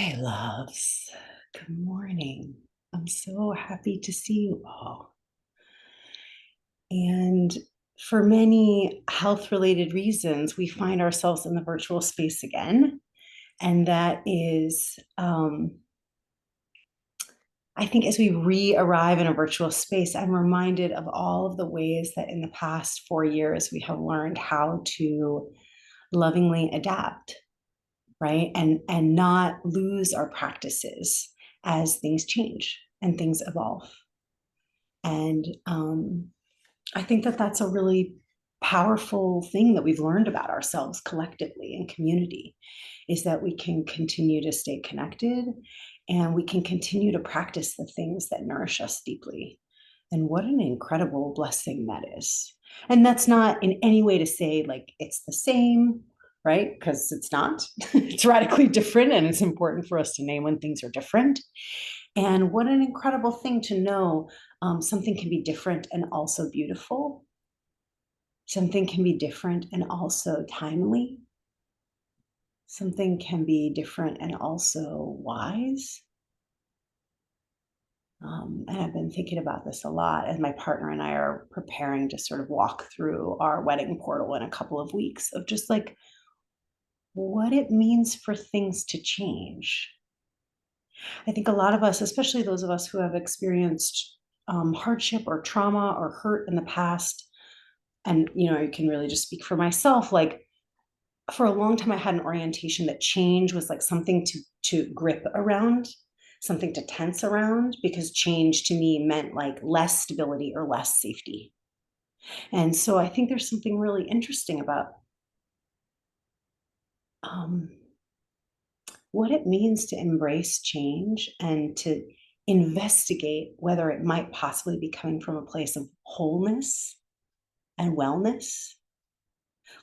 Hi, loves. Good morning. I'm so happy to see you all. And for many health related reasons, we find ourselves in the virtual space again. And that is, I think, as we re arrive in a virtual space, I'm reminded of all of the ways that in the past 4 years we have learned how to lovingly adapt, right? And not lose our practices as things change and things evolve. And I think that that's a really powerful thing that we've learned about ourselves collectively in community is that we can continue to stay connected and we can continue to practice the things that nourish us deeply. And what an incredible blessing that is. And that's not in any way to say like it's the same, right? Because it's not. It's radically different. And it's important for us to name when things are different. And what an incredible thing to know something can be different and also beautiful. Something can be different and also timely. Something can be different and also wise. And I've been thinking about this a lot as my partner and I are preparing to sort of walk through our wedding portal in a couple of weeks of just like what it means for things to change. I think a lot of us, especially those of us who have experienced hardship or trauma or hurt in the past, and I can really just speak for myself. Like for a long time, I had an orientation that change was like something to grip around, something to tense around, because change to me meant like less stability or less safety. And so I think there's something really interesting about um, what it means to embrace change and to investigate whether it might possibly be coming from a place of wholeness and wellness.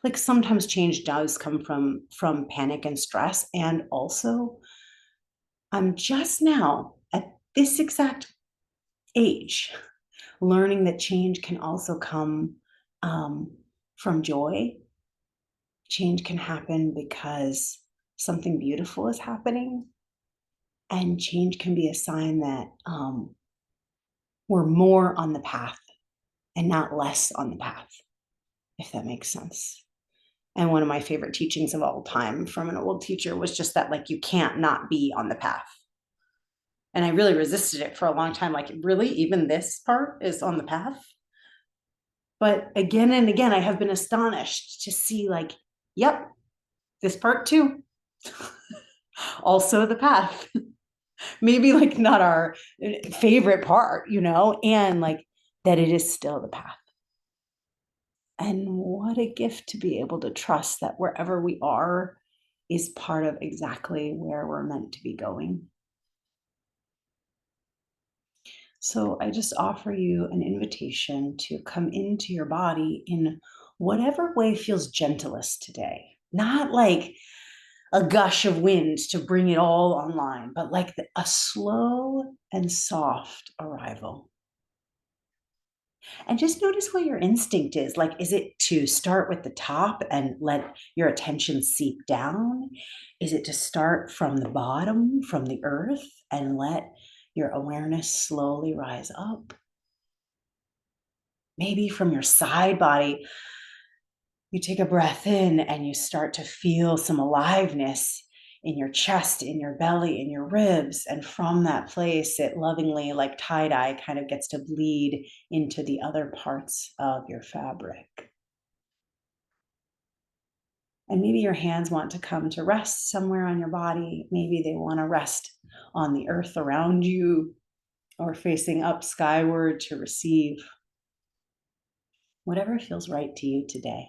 Like sometimes change does come from panic and stress, and also I'm just now at this exact age learning that change can also come from joy. Change can happen because something beautiful is happening, and change can be a sign that we're more on the path and not less on the path, if that makes sense. And one of my favorite teachings of all time from an old teacher was just that, like, you can't not be on the path. And I really resisted it for a long time. Like, really, even this part is on the path. But again and again, I have been astonished to see, like, yep, this part too. Also the path. Maybe like not our favorite part, and like that it is still the path. And what a gift to be able to trust that wherever we are is part of exactly where we're meant to be going. So I just offer you an invitation to come into your body in whatever way feels gentlest today. Not like a gush of wind to bring it all online, but like a slow and soft arrival. And just notice what your instinct is. Like, is it to start with the top and let your attention seep down? Is it to start from the bottom, from the earth, and let your awareness slowly rise up? Maybe from your side body, you take a breath in and you start to feel some aliveness in your chest, in your belly, in your ribs. And from that place, it lovingly, like tie dye, kind of gets to bleed into the other parts of your fabric. And maybe your hands want to come to rest somewhere on your body. Maybe they want to rest on the earth around you or facing up skyward to receive. Whatever feels right to you today.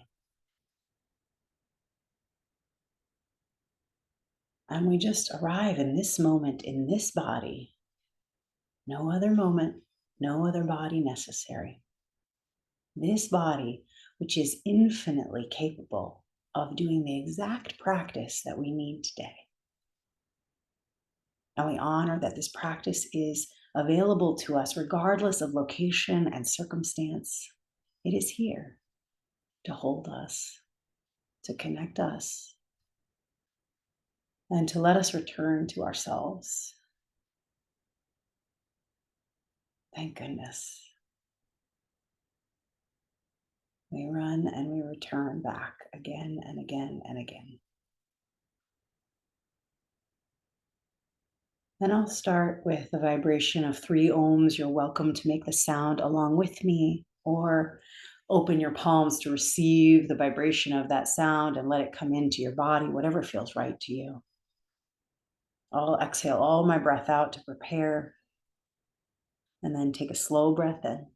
And we just arrive in this moment, in this body. No other moment, no other body necessary. This body, which is infinitely capable of doing the exact practice that we need today. And we honor that this practice is available to us regardless of location and circumstance. It is here to hold us, to connect us, and to let us return to ourselves. Thank goodness. We run and we return back again and again and again. Then I'll start with the vibration of 3 ohms. You're welcome to make the sound along with me, or open your palms to receive the vibration of that sound and let it come into your body, whatever feels right to you. I'll exhale all my breath out to prepare, and then take a slow breath in.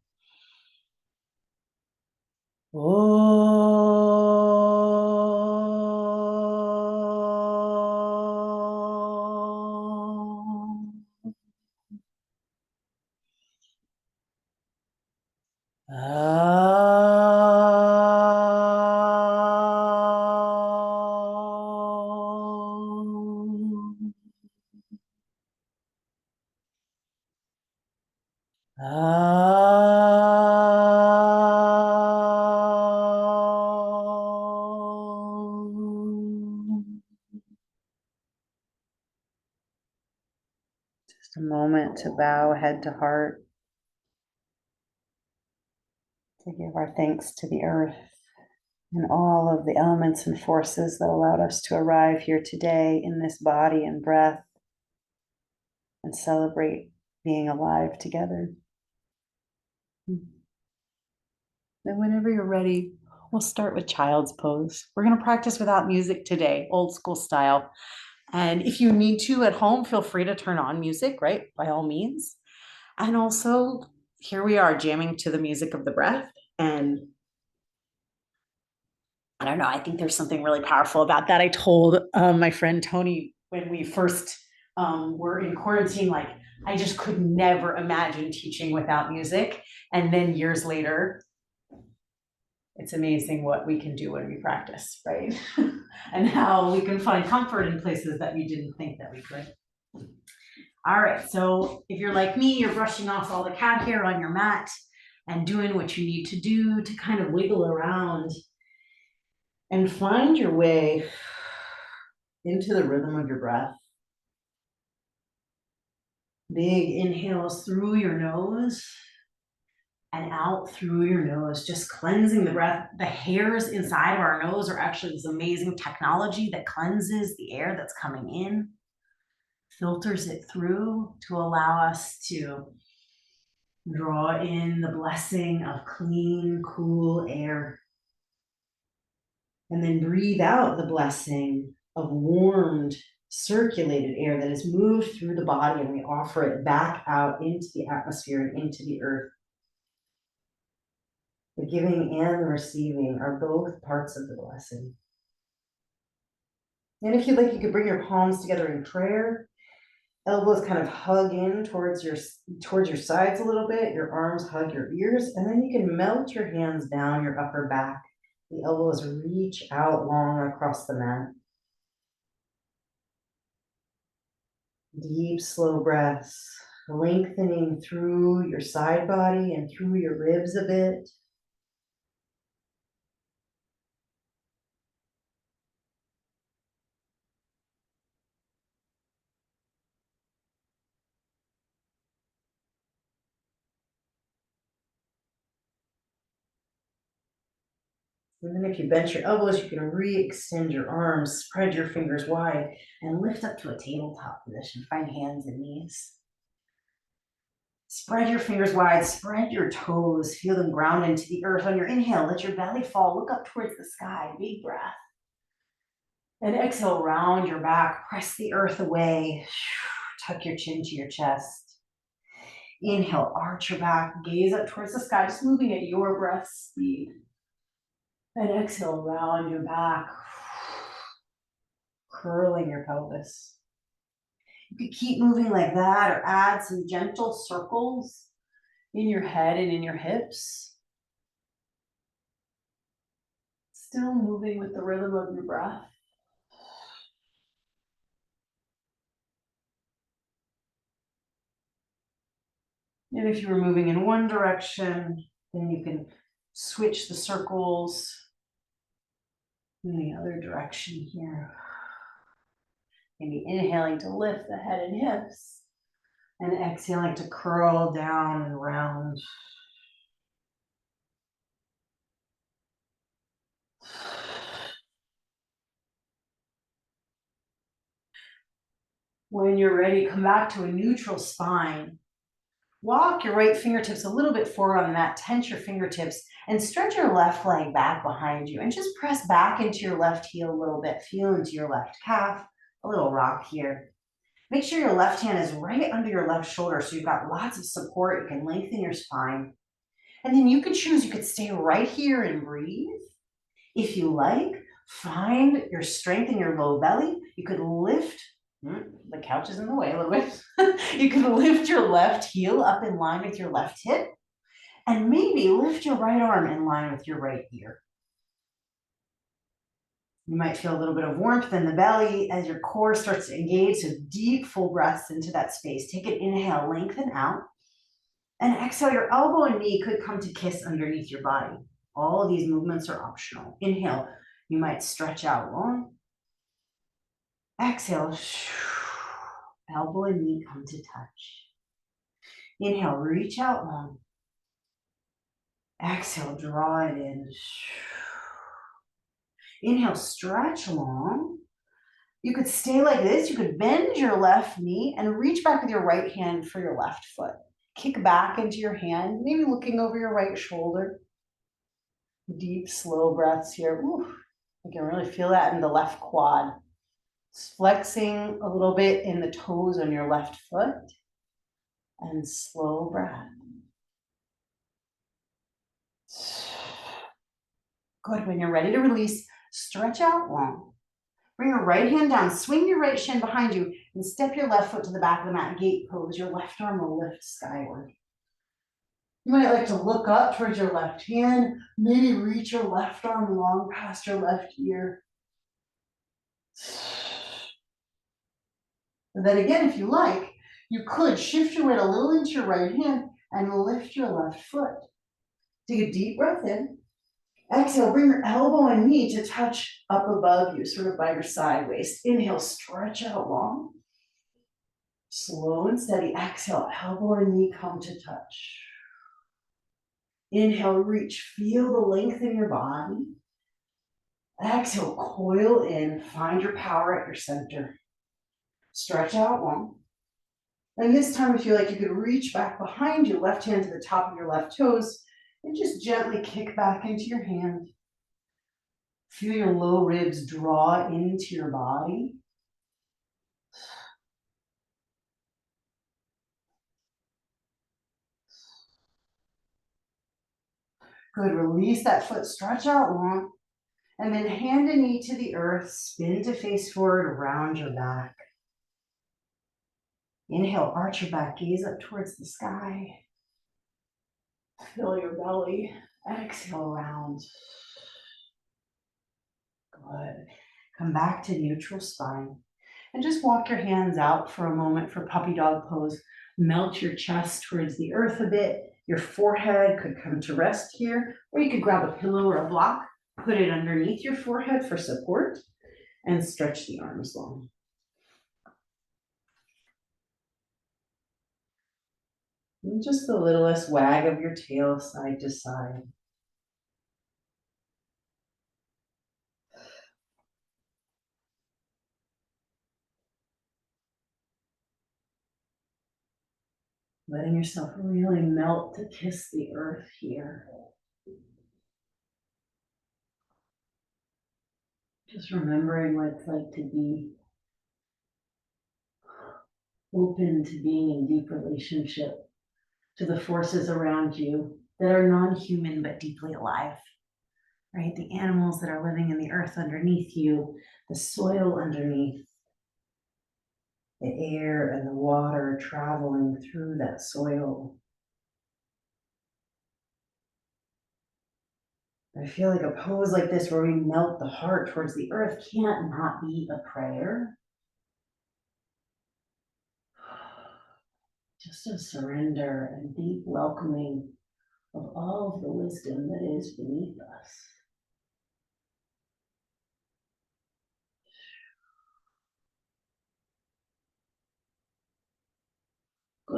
Just a moment to bow head to heart, to give our thanks to the earth and all of the elements and forces that allowed us to arrive here today in this body and breath, and celebrate being alive together. Then whenever you're ready, we'll start with child's pose. We're going to practice without music today, old school style. And if you need to at home, feel free to turn on music, right? By all means. And also, here we are jamming to the music of the breath. And I don't know, I think there's something really powerful about that. I told my friend Tony when we first were in quarantine, like, I just could never imagine teaching without music. And then years later, it's amazing what we can do when we practice, right? And how we can find comfort in places that we didn't think that we could. All right, so if you're like me, you're brushing off all the cat hair on your mat and doing what you need to do to kind of wiggle around and find your way into the rhythm of your breath. Big inhales through your nose and out through your nose, just cleansing the breath. The hairs inside of our nose are actually this amazing technology that cleanses the air that's coming in, filters it through to allow us to draw in the blessing of clean, cool air. And then breathe out the blessing of warmed, circulated air that has moved through the body, and we offer it back out into the atmosphere and into the earth. The giving and the receiving are both parts of the blessing. And if you'd like, you could bring your palms together in prayer. Elbows kind of hug in towards your sides a little bit. Your arms hug your ears, and then you can melt your hands down your upper back. The elbows reach out long across the mat. Deep, slow breaths, lengthening through your side body and through your ribs a bit. And then if you bent your elbows, you can re-extend your arms, spread your fingers wide, and lift up to a tabletop position. Find hands and knees. Spread your fingers wide, spread your toes, feel them ground into the earth. On your inhale, let your belly fall, look up towards the sky, big breath. And exhale, round your back, press the earth away, tuck your chin to your chest. Inhale, arch your back, gaze up towards the sky, just moving at your breath speed. And exhale, round your back, curling your pelvis. You could keep moving like that, or add some gentle circles in your head and in your hips. Still moving with the rhythm of your breath. And if you were moving in one direction, then you can switch the circles in the other direction here. Maybe inhaling to lift the head and hips, and exhaling to curl down and round. When you're ready, come back to a neutral spine. Walk your right fingertips a little bit forward on the mat, tense your fingertips, and stretch your left leg back behind you. And just press back into your left heel a little bit. Feel into your left calf, a little rock here. Make sure your left hand is right under your left shoulder so you've got lots of support. You can lengthen your spine. And then you could choose, you could stay right here and breathe. If you like, find your strength in your low belly. You could lift, the couch is in the way a little bit. You could lift your left heel up in line with your left hip, and maybe lift your right arm in line with your right ear. You might feel a little bit of warmth in the belly as your core starts to engage, so deep full breaths into that space. Take an inhale, lengthen out, and exhale, your elbow and knee could come to kiss underneath your body. All of these movements are optional. Inhale, you might stretch out long. Exhale, elbow and knee come to touch. Inhale, reach out long. Exhale, draw it in. Inhale, stretch long. You could stay like this. You could bend your left knee and reach back with your right hand for your left foot. Kick back into your hand, maybe looking over your right shoulder. Deep, slow breaths here. Ooh, I can really feel that in the left quad. Flexing a little bit in the toes on your left foot. And slow breath. Good. When you're ready to release, stretch out long. Bring your right hand down, swing your right shin behind you, and step your left foot to the back of the mat, gate pose. Your left arm will lift skyward. You might like to look up towards your left hand, maybe reach your left arm long past your left ear. And then again, if you like, you could shift your weight a little into your right hand and lift your left foot. Take a deep breath in. Exhale, bring your elbow and knee to touch up above you, sort of by your side waist. Inhale, stretch out long. Slow and steady. Exhale, elbow and knee come to touch. Inhale, reach. Feel the length in your body. Exhale, coil in. Find your power at your center. Stretch out long. And this time, if you like, you could reach back behind you, left hand to the top of your left toes, and just gently kick back into your hand. Feel your low ribs draw into your body. Good, release that foot, stretch out long, and then hand and knee to the earth, spin to face forward, around your back. Inhale, arch your back, gaze up towards the sky. Fill your belly, exhale, round. Good. Come back to neutral spine. And just walk your hands out for a moment for puppy dog pose. Melt your chest towards the earth a bit. Your forehead could come to rest here, or you could grab a pillow or a block, put it underneath your forehead for support, and stretch the arms long. And just the littlest wag of your tail side to side. Letting yourself really melt to kiss the earth here. Just remembering what it's like to be open to being in deep relationship to the forces around you that are non-human but deeply alive, right? The animals that are living in the earth underneath you, the soil underneath, the air and the water traveling through that soil. I feel like a pose like this where we melt the heart towards the earth can't not be a prayer. Just a surrender and deep welcoming of all of the wisdom that is beneath us.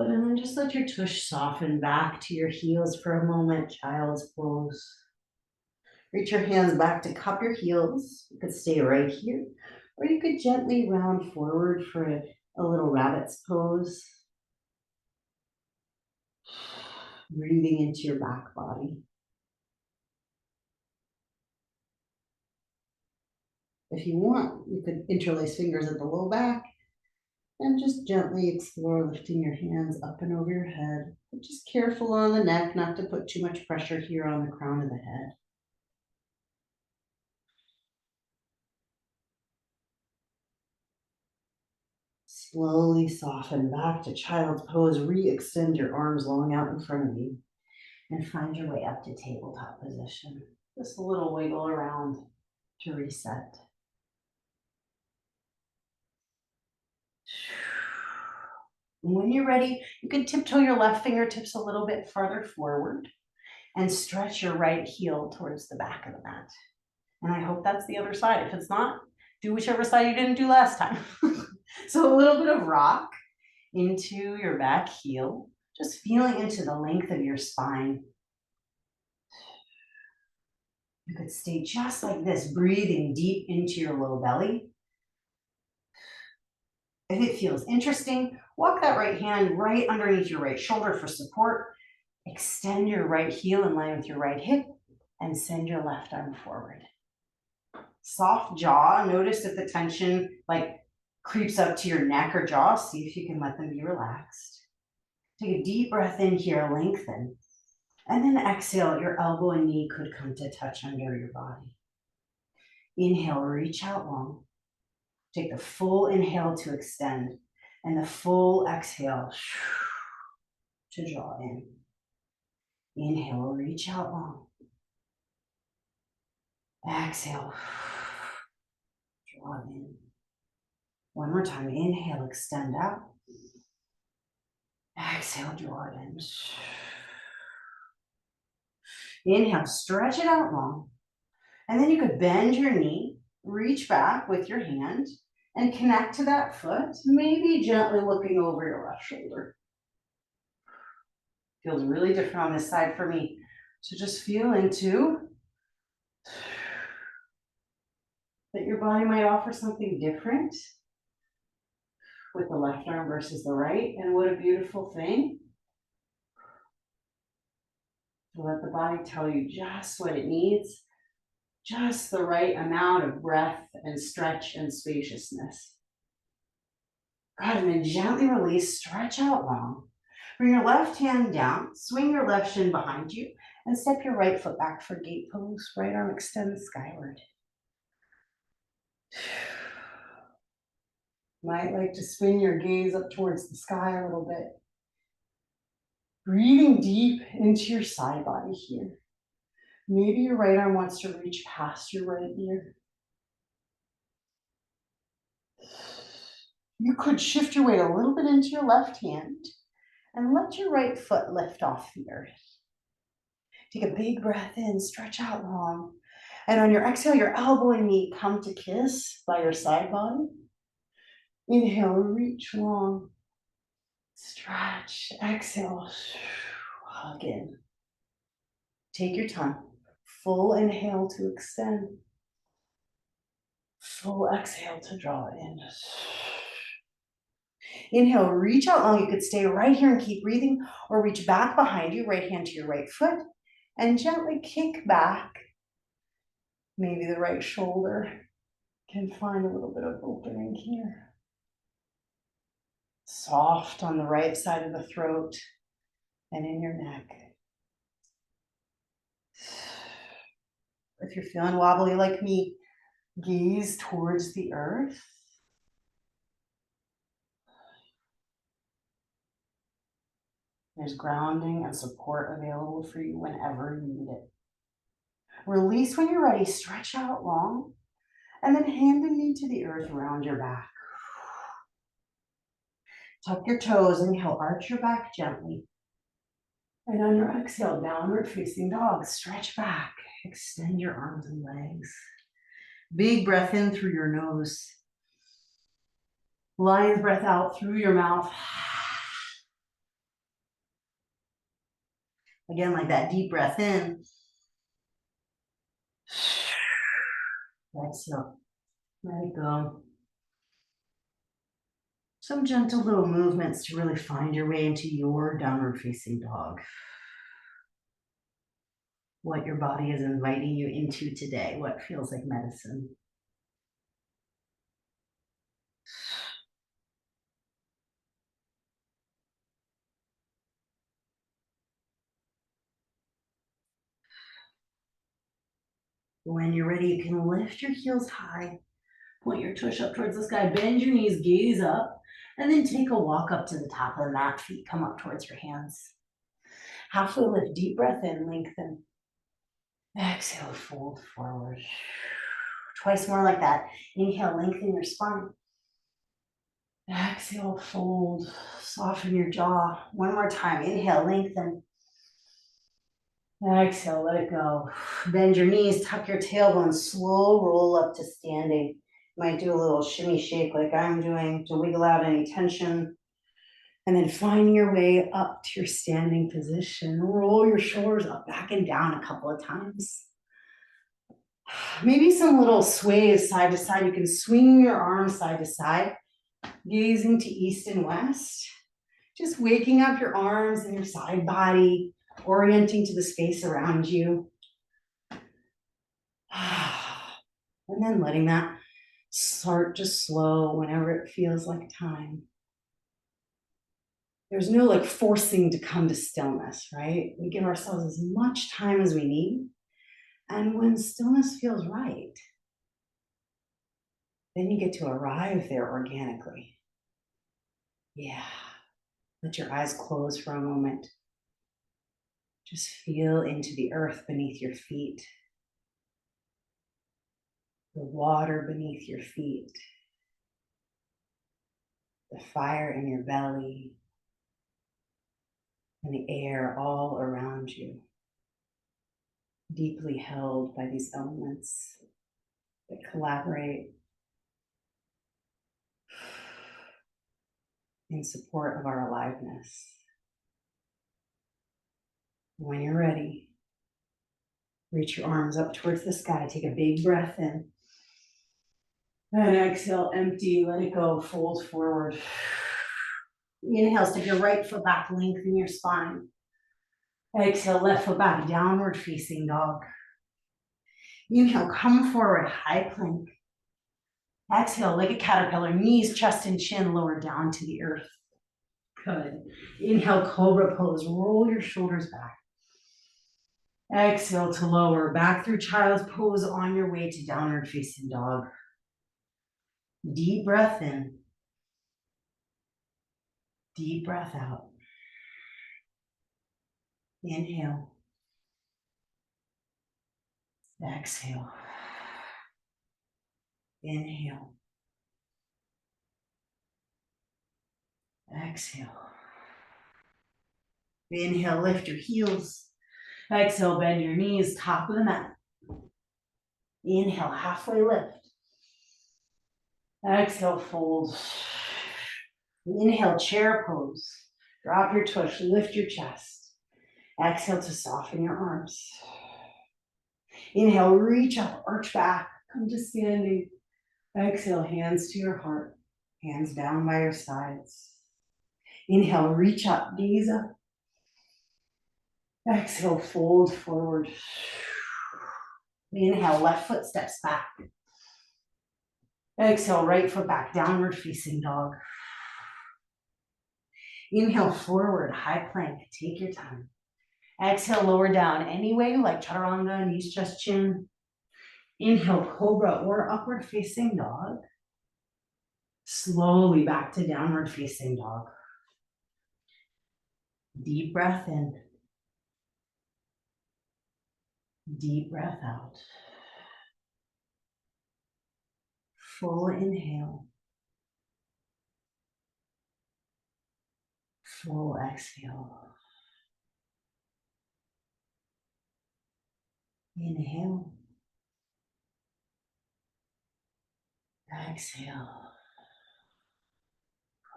Good, and then just let your tush soften back to your heels for a moment, child's pose. Reach your hands back to cup your heels. You could stay right here, or you could gently round forward for a little rabbit's pose. Breathing into your back body. If you want, you could interlace fingers at the low back and just gently explore lifting your hands up and over your head. But just careful on the neck, not to put too much pressure here on the crown of the head. Slowly soften back to child's pose. Re-extend your arms long out in front of you and find your way up to tabletop position. Just a little wiggle around to reset. When you're ready, you can tiptoe your left fingertips a little bit farther forward and stretch your right heel towards the back of the mat. And I hope that's the other side. If it's not, do whichever side you didn't do last time. So a little bit of rock into your back heel, just feeling into the length of your spine. You could stay just like this, breathing deep into your low belly. If it feels interesting, walk that right hand right underneath your right shoulder for support. Extend your right heel in line with your right hip and send your left arm forward. Soft jaw. Notice if the tension creeps up to your neck or jaw. See if you can let them be relaxed. Take a deep breath in here, lengthen. And then exhale, your elbow and knee could come to touch under your body. Inhale, reach out long. Take the full inhale to extend and the full exhale to draw in. Inhale, reach out long. Exhale, draw in. One more time, inhale, extend out. Exhale, draw it in. Inhale, stretch it out long. And then you could bend your knee, reach back with your hand, and connect to that foot, maybe gently looking over your left shoulder. Feels really different on this side for me. So just feel into that your body might offer something different with the left arm versus the right. And what a beautiful thing to let the body tell you just what it needs, just the right amount of breath and stretch and spaciousness. Good, and then gently release, stretch out long. Bring your left hand down, swing your left shin behind you, and step your right foot back for gate pose. Right arm extends skyward. Might like to spin your gaze up towards the sky a little bit. Breathing deep into your side body here. Maybe your right arm wants to reach past your right ear. You could shift your weight a little bit into your left hand and let your right foot lift off the earth. Take a big breath in, stretch out long. And on your exhale, your elbow and knee come to kiss by your side body. Inhale, reach long. Stretch, exhale, hug in. Take your time. Full inhale to extend. Full exhale to draw in. Inhale, reach out long. You could stay right here and keep breathing, or reach back behind you, right hand to your right foot, and gently kick back. Maybe the right shoulder can find a little bit of opening here. Soft on the right side of the throat and in your neck. If you're feeling wobbly like me, gaze towards the earth. There's grounding and support available for you whenever you need it. Release when you're ready, stretch out long, and then hand and knee to the earth around your back. Tuck your toes, inhale, arch your back gently. And on your exhale, downward facing dog, stretch back, extend your arms and legs. Big breath in through your nose. Lion's breath out through your mouth. Again, like that deep breath in. Exhale. Let it go. Some gentle little movements to really find your way into your downward facing dog. What your body is inviting you into today, what feels like medicine. When you're ready, you can lift your heels high, point your tush up towards the sky, bend your knees, gaze up, and then take a walk up to the top of the mat. Feet come up towards your hands. Halfway lift, deep breath in, lengthen. Exhale, fold forward. Twice more like that. Inhale, lengthen your spine. Exhale, fold, soften your jaw. One more time. Inhale, lengthen. Exhale, let it go. Bend your knees, tuck your tailbone, slow roll up to standing. You might do a little shimmy shake like I'm doing to wiggle out any tension. And then find your way up to your standing position. Roll your shoulders up, back and down a couple of times. Maybe some little sways side to side. You can swing your arms side to side, gazing to east and west. Just waking up your arms and your side body, orienting to the space around you. And then letting that start to slow whenever it feels like time. There's no like forcing to come to stillness, right? We give ourselves as much time as we need. And when stillness feels right, then you get to arrive there organically. Yeah. Let your eyes close for a moment. Just feel into the earth beneath your feet, the water beneath your feet, the fire in your belly, and the air all around you, deeply held by these elements that collaborate in support of our aliveness. When you're ready, reach your arms up towards the sky. Take a big breath in. And exhale, empty, let it go, fold forward. Inhale, step your right foot back, lengthen your spine. Exhale, left foot back, downward facing dog. Inhale, come forward, high plank. Exhale, like a caterpillar, knees, chest, and chin lower down to the earth. Good. Inhale, cobra pose, roll your shoulders back. Exhale to lower, back through child's pose on your way to downward facing dog. Deep breath in. Deep breath out. Inhale. Exhale. Inhale. Exhale. Inhale, lift your heels. Exhale, bend your knees, top of the mat. Inhale, halfway lift. Exhale, fold. Inhale, chair pose. Drop your tush, lift your chest. Exhale to soften your arms. Inhale, reach up, arch back, come to standing. Exhale, hands to your heart, hands down by your sides. Inhale, reach up, gaze up. Exhale, fold forward. Inhale, left foot steps back. Exhale, right foot back, downward facing dog. Inhale, forward, high plank, take your time. Exhale, lower down any way you like, chaturanga, knees, chest, chin. Inhale, cobra or upward facing dog. Slowly back to downward facing dog. Deep breath in. Deep breath out. Full inhale. Full exhale. Inhale. Exhale.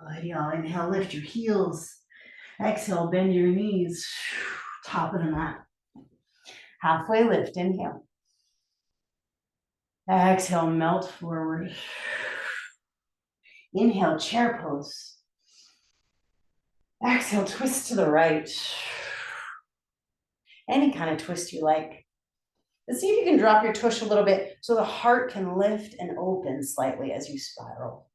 Good, y'all. Inhale, lift your heels. Exhale, bend your knees. top of the mat. Halfway lift, inhale. Exhale, melt forward. Inhale, chair pose. Exhale, twist to the right. Any kind of twist you like. And see if you can drop your tush a little bit so the heart can lift and open slightly as you spiral.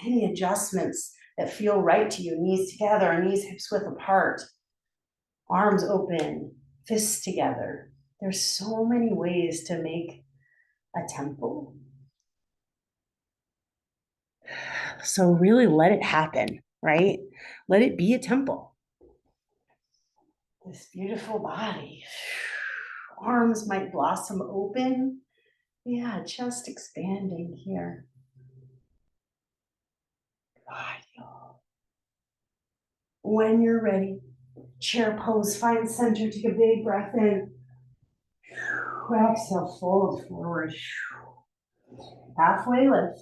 Any adjustments that feel right to you, knees together, knees hips width apart, arms open, fists together. There's so many ways to make a temple. So really let it happen, right? Let it be a temple. This beautiful body. Arms might blossom open. Yeah, chest expanding here. When you're ready, chair pose, find center, take a big breath in. Exhale, fold forward. Halfway lift.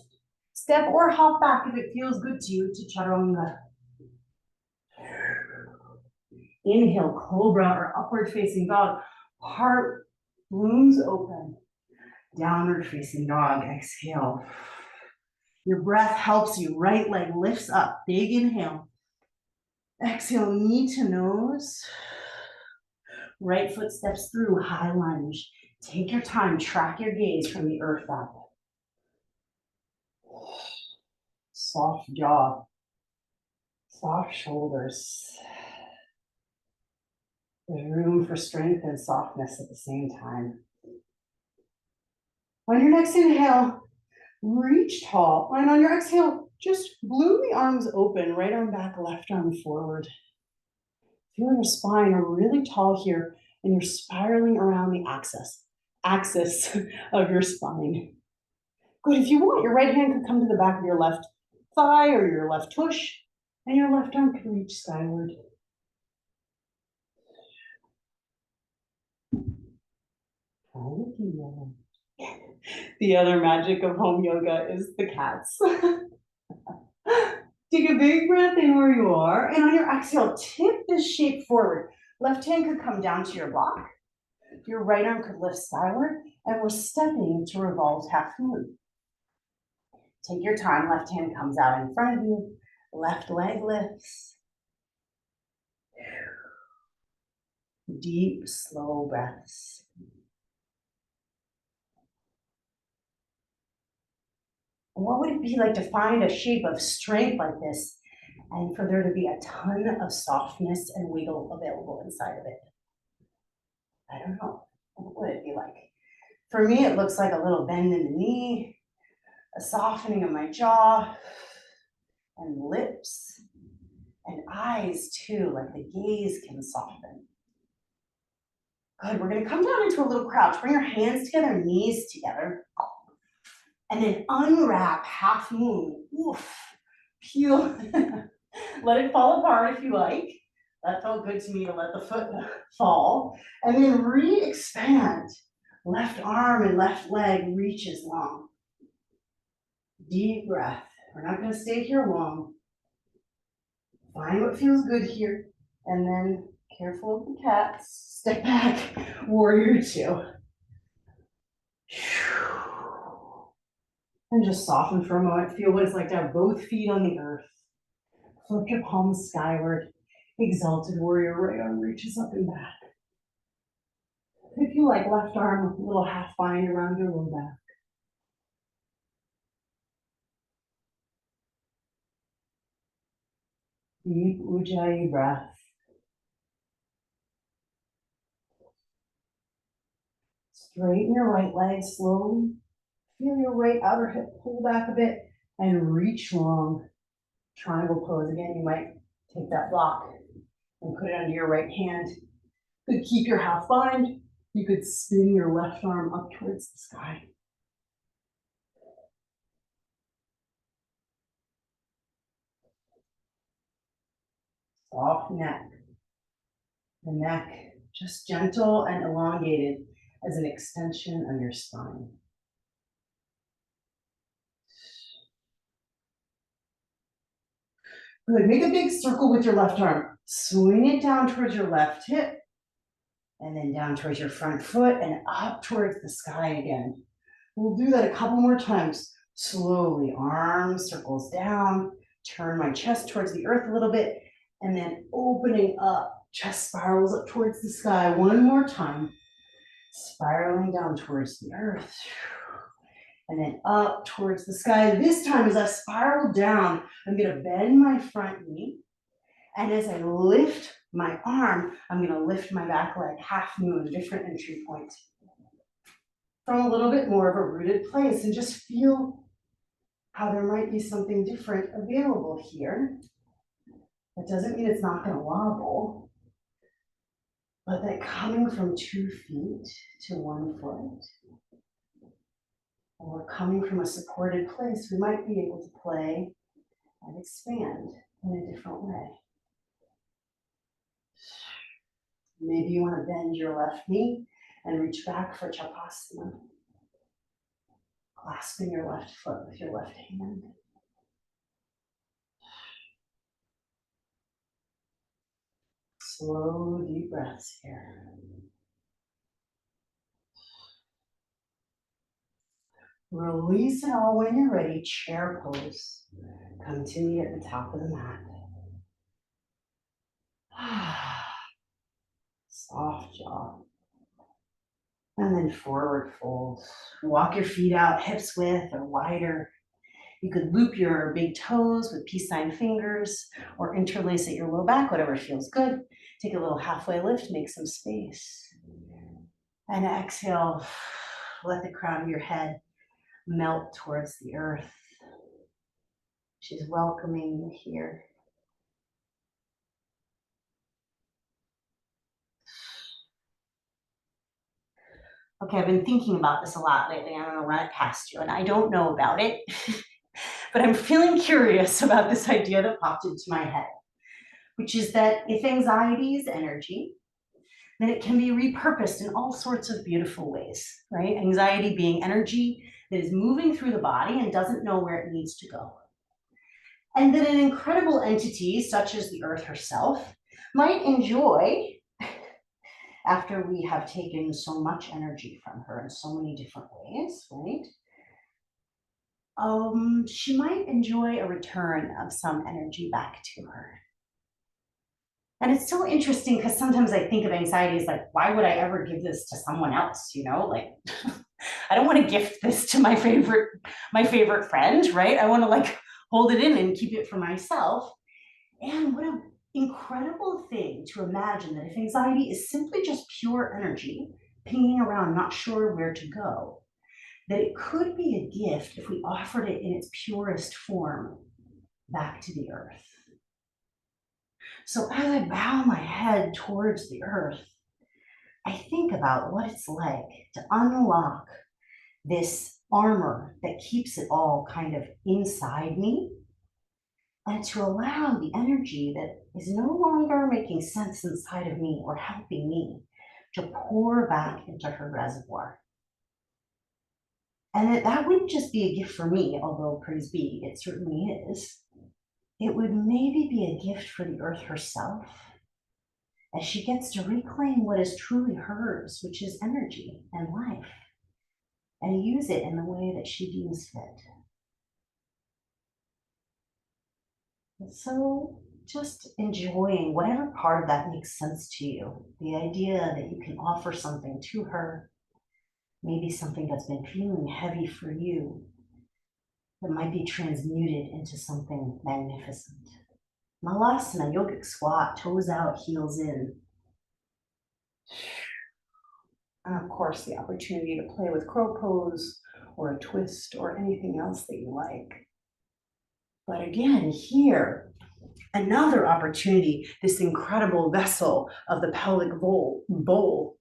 Step or hop back if it feels good to you to chaturanga. Inhale, cobra or upward facing dog. Heart blooms open. Downward facing dog. Exhale. Your breath helps you. Right leg lifts up. Big inhale. Exhale, knee to nose. Right foot steps through, high lunge. Take your time, track your gaze from the earth up. Soft jaw, soft shoulders. There's room for strength and softness at the same time. On your next inhale, reach tall. And on your exhale, just bloom the arms open, right arm back, left arm forward. Feel your spine really tall here, and you're spiraling around the axis of your spine. Good. If you want, your right hand could come to the back of your left thigh or your left tush, and your left arm can reach skyward. The other magic of home yoga is the cats. Take a big breath in where you are, and on your exhale, tip this shape forward. Left hand could come down to your block. Your right arm could lift skyward, and we're stepping to revolved half moon. Take your time, left hand comes out in front of you, left leg lifts. Deep, slow breaths. What would it be like to find a shape of strength like this and for there to be a ton of softness and wiggle available inside of it? I don't know. What would it be like? For me, it looks like a little bend in the knee, a softening of my jaw and lips and eyes too, like the gaze can soften. Good, we're gonna come down into a little crouch. Bring your hands together, knees together. And then unwrap half moon. Oof. Peel. Let it fall apart if you like. That felt good to me to let the foot fall. And then re-expand. Left arm and left leg reaches long. Deep breath. We're not going to stay here long. Find what feels good here. And then careful of the cats. Step back. Warrior two. And just soften for a moment. Feel what it's like to have both feet on the earth. Flip your palms skyward. Exalted warrior, right arm reaches up and back. If you like, left arm with a little half bind around your low back. Deep Ujjayi breath. Straighten your right leg slowly. Feel your right outer hip pull back a bit and reach long. Triangle pose. Again, you might take that block and put it under your right hand. You could keep your half bind. You could spin your left arm up towards the sky. Soft neck. The neck just gentle and elongated as an extension of your spine. Good, make a big circle with your left arm. Swing it down towards your left hip, and then down towards your front foot and up towards the sky again. We'll do that a couple more times. Slowly, arm circles down, turn my chest towards the earth a little bit, and then opening up, chest spirals up towards the sky. One more time, spiraling down towards the earth. And then up towards the sky. This time, as I spiral down, I'm gonna bend my front knee. And as I lift my arm, I'm gonna lift my back leg, half moon, different entry point. From a little bit more of a rooted place, and just feel how there might be something different available here. That doesn't mean it's not gonna wobble, but that coming from 2 feet to 1 foot, or coming from a supported place, we might be able to play and expand in a different way. Maybe you want to bend your left knee and reach back for Chapasana, clasping your left foot with your left hand. Slow, deep breaths here. Release it all when you're ready. Chair pose. Come to me at the top of the mat. Soft jaw. And then forward fold. Walk your feet out hips width or wider. You could loop your big toes with peace sign fingers or interlace at your low back, whatever feels good. Take a little halfway lift, make some space. And exhale, let the crown of your head melt towards the earth. She's welcoming you here. Okay, I've been thinking about this a lot lately. I'm gonna run it past you, and I don't know about it, but I'm feeling curious about this idea that popped into my head, which is that if anxiety is energy, then it can be repurposed in all sorts of beautiful ways, right? Anxiety being energy that is moving through the body and doesn't know where it needs to go. And that an incredible entity, such as the earth herself, might enjoy, after we have taken so much energy from her in so many different ways, right? She might enjoy a return of some energy back to her. And it's so interesting because sometimes I think of anxiety as like, why would I ever give this to someone else? You know, like I don't want to gift this to my favorite friend, right? I want to like hold it in and keep it for myself. And what an incredible thing to imagine that if anxiety is simply just pure energy, pinging around, not sure where to go, that it could be a gift if we offered it in its purest form back to the earth. So as I bow my head towards the earth, I think about what it's like to unlock this armor that keeps it all kind of inside me, and to allow the energy that is no longer making sense inside of me or helping me to pour back into her reservoir. And that wouldn't just be a gift for me, although praise be, it certainly is. It would maybe be a gift for the earth herself, as she gets to reclaim what is truly hers, which is energy and life, and use it in the way that she deems fit. So just enjoying whatever part of that makes sense to you. The idea that you can offer something to her, maybe something that's been feeling heavy for you, that might be transmuted into something magnificent. Malasana, yogic squat, toes out, heels in. And of course, the opportunity to play with crow pose or a twist or anything else that you like. But again, here, another opportunity, this incredible vessel of the pelvic bowl,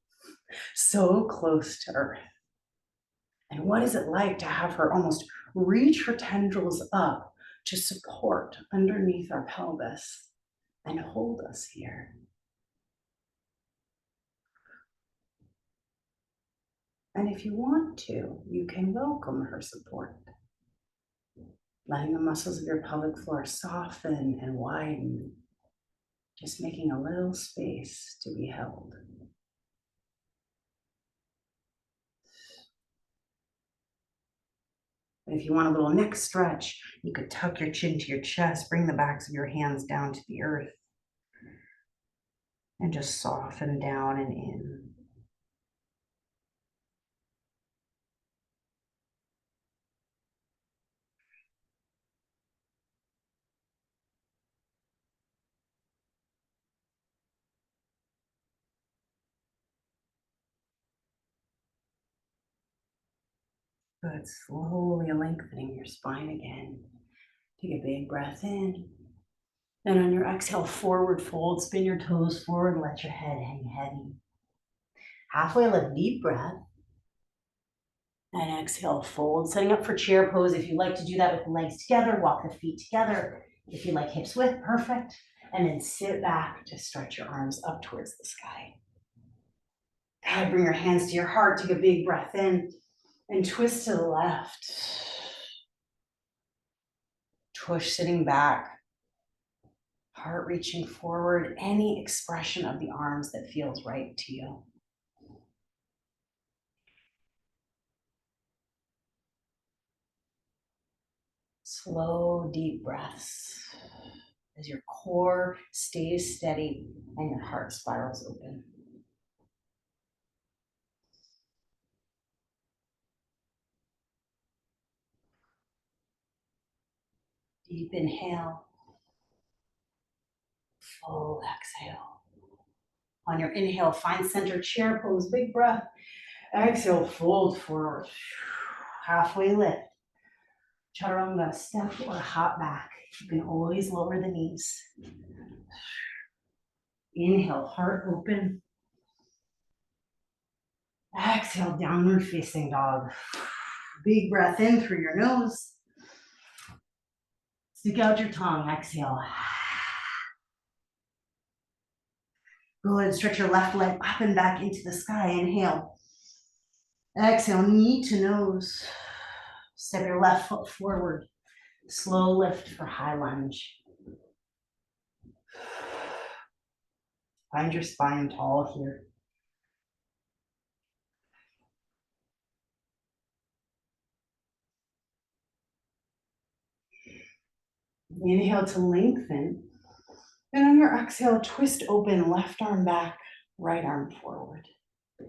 so close to earth. And what is it like to have her almost reach her tendrils up to support underneath our pelvis and hold us here? And if you want to, you can welcome her support. letting the muscles of your pelvic floor soften and widen, just making a little space to be held. And if you want a little neck stretch, you could tuck your chin to your chest, bring the backs of your hands down to the earth, and just soften down and in. Good, slowly lengthening your spine again. Take a big breath in. Then on your exhale, forward fold, spin your toes forward, let your head hang heavy. Halfway lift, deep breath. And exhale, fold, setting up for chair pose. If you like to do that with the legs together, walk the feet together. If you like hips width, perfect. And then sit back to stretch your arms up towards the sky. Good, bring your hands to your heart, take a big breath in, and twist to the left. Tush sitting back, heart reaching forward, any expression of the arms that feels right to you. Slow, deep breaths as your core stays steady and your heart spirals open. Deep inhale, full exhale. On your inhale, find center, chair pose, big breath. Exhale, fold forward. Halfway lift. Chaturanga, step or hop back. You can always lower the knees. Inhale, heart open. Exhale, downward facing dog. Big breath in through your nose. Stick out your tongue, exhale. Good, stretch your left leg up and back into the sky, inhale. Exhale, knee to nose. Step your left foot forward. Slow lift for high lunge. Find your spine tall here. Inhale to lengthen. And on your exhale, twist open, left arm back, right arm forward. You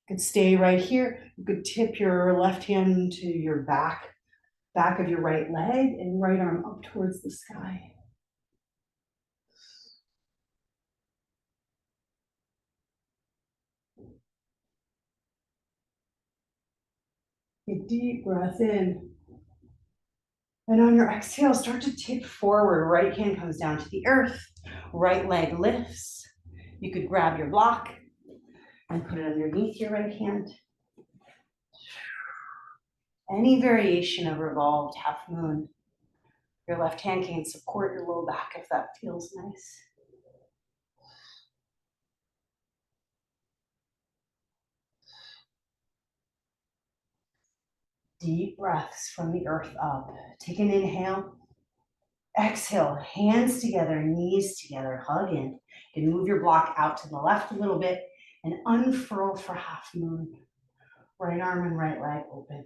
could stay right here. You could tip your left hand to your back of your right leg, and right arm up towards the sky. A deep breath in. And on your exhale, start to tip forward. Right hand comes down to the earth. Right leg lifts. You could grab your block and put it underneath your right hand. Any variation of revolved half moon. Your left hand can support your low back if that feels nice. Deep breaths from the earth up. Take an inhale. Exhale, hands together, knees together, hug in. You can move your block out to the left a little bit and unfurl for half moon. Right arm and right leg open.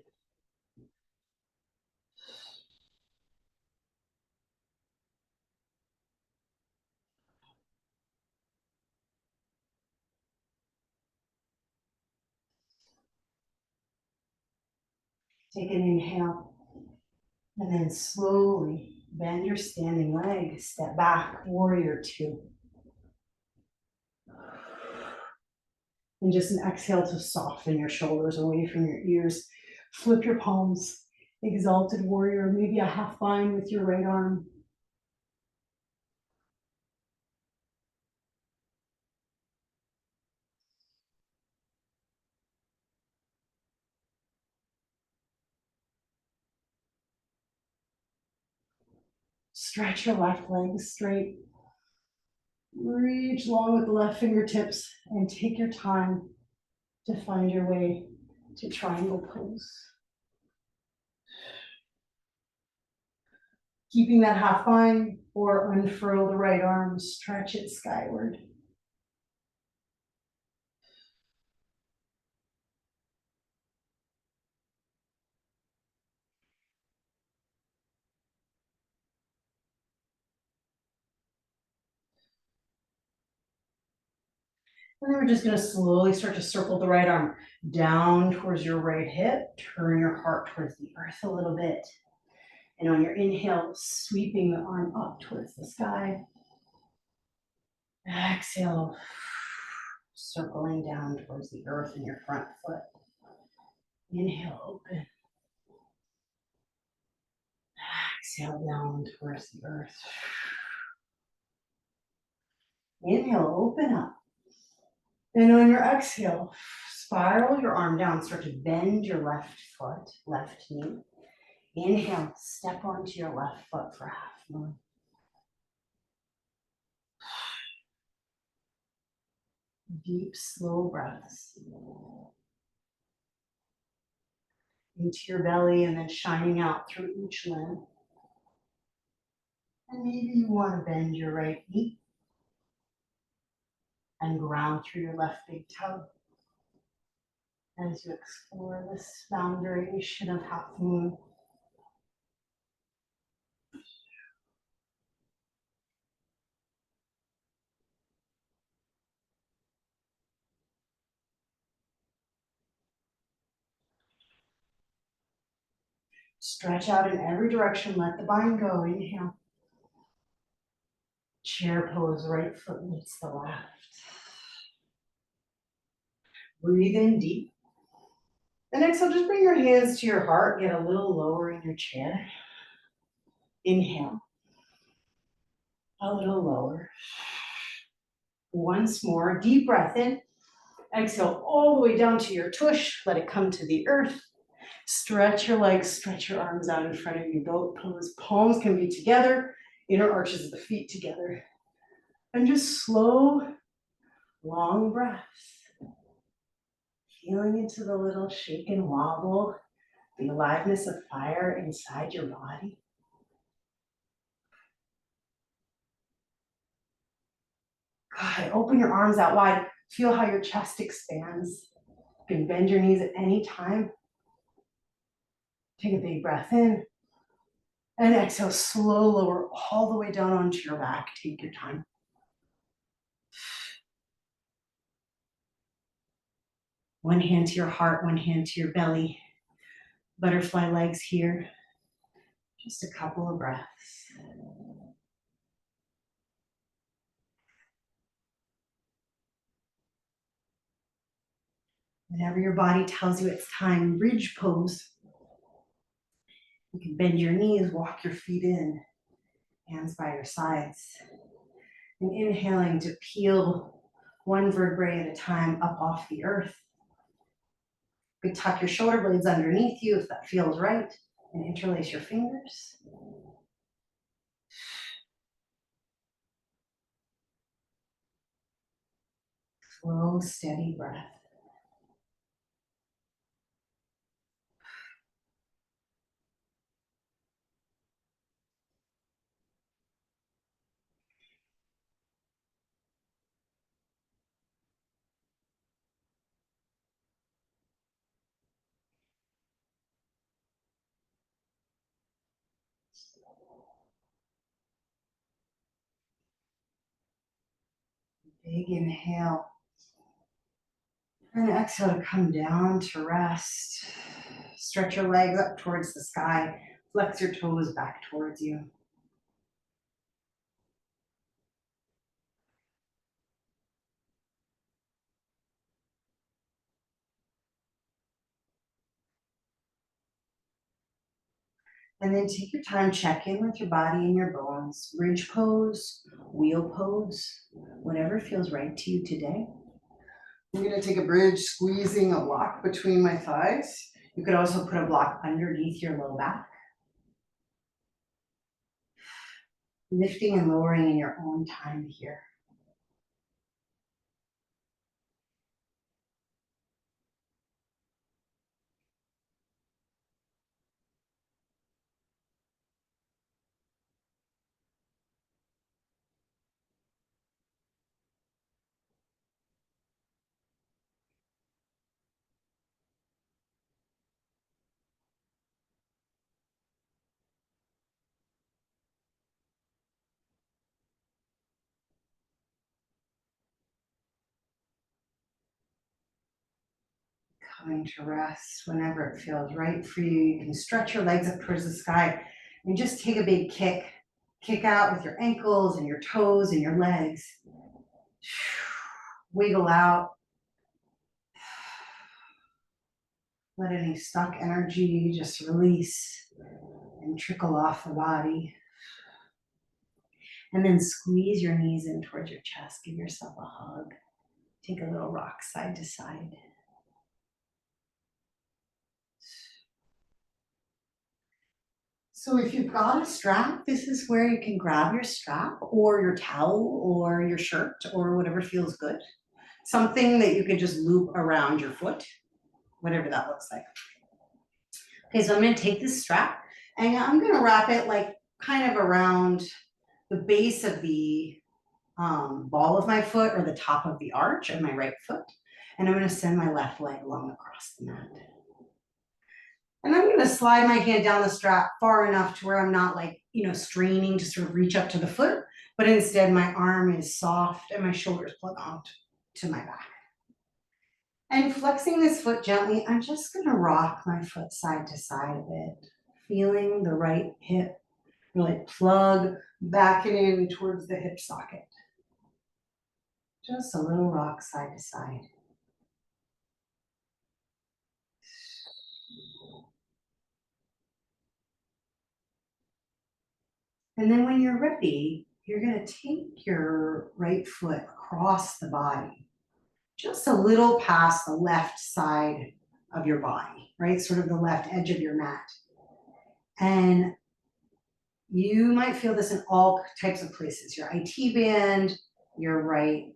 Take an inhale. And then slowly bend your standing leg, step back, warrior two. And just an exhale to soften your shoulders away from your ears. Flip your palms, exalted warrior, maybe a half bind with your right arm. Stretch your left leg straight. Reach long with the left fingertips and take your time to find your way to triangle pose. Keeping that half line, or unfurl the right arm, stretch it skyward. And then we're just gonna slowly start to circle the right arm down towards your right hip. Turn your heart towards the earth a little bit. And on your inhale, sweeping the arm up towards the sky. Exhale, circling down towards the earth in your front foot. Inhale, open. Exhale down towards the earth. Inhale, open up. And on your exhale, spiral your arm down. Start to bend your left foot, left knee. Inhale, step onto your left foot for half moon. Deep, slow breaths into your belly and then shining out through each limb. And maybe you want to bend your right knee and ground through your left big toe as you explore this foundation of half moon. Stretch out in every direction, let the bind go. Inhale. Chair pose, right foot meets the left. Breathe in deep. And exhale, just bring your hands to your heart, get a little lower in your chair. Inhale. A little lower. Once more, deep breath in. Exhale all the way down to your tush. Let it come to the earth. Stretch your legs, stretch your arms out in front of you. Boat pose. Palms can be together. Inner arches of the feet together. And just slow, long breaths. Feeling into the little shake and wobble, the aliveness of fire inside your body. Good. Open your arms out wide. Feel how your chest expands. You can bend your knees at any time. Take a big breath in. And exhale, slow lower all the way down onto your back. Take your time. One hand to your heart, one hand to your belly. Butterfly legs here. Just a couple of breaths. Whenever your body tells you it's time, bridge pose. You can bend your knees, walk your feet in, hands by your sides. And inhaling to peel one vertebrae at a time up off the earth. You can tuck your shoulder blades underneath you if that feels right, and interlace your fingers. Slow, steady breath. Big inhale. And exhale to come down to rest. Stretch your legs up towards the sky. Flex your toes back towards you. And then take your time, check in with your body and your bones. Bridge pose, wheel pose, whatever feels right to you today. I'm gonna take a bridge, squeezing a block between my thighs. You could also put a block underneath your low back. Lifting and lowering in your own time here. coming to rest whenever it feels right for you. You can stretch your legs up towards the sky and just take a big kick. Kick out with your ankles and your toes and your legs. Wiggle out. Let any stuck energy just release and trickle off the body. And then squeeze your knees in towards your chest. Give yourself a hug. Take a little rock side to side. So if you've got a strap, this is where you can grab your strap or your towel or your shirt or whatever feels good. Something that you can just loop around your foot, whatever that looks like. Okay, so I'm gonna take this strap and I'm gonna wrap it like kind of around the base of the ball of my foot or the top of the arch of my right foot. And I'm gonna send my left leg along across the mat. And I'm gonna slide my hand down the strap far enough to where I'm not like, straining to sort of reach up to the foot, but instead my arm is soft and my shoulders plug onto my back. And flexing this foot gently, I'm just gonna rock my foot side to side a bit, feeling the right hip really plug back and in towards the hip socket. Just a little rock side to side. And then when you're ready, you're gonna take your right foot across the body, just a little past the left side of your body, right? Sort of the left edge of your mat. And you might feel this in all types of places, your IT band, your right,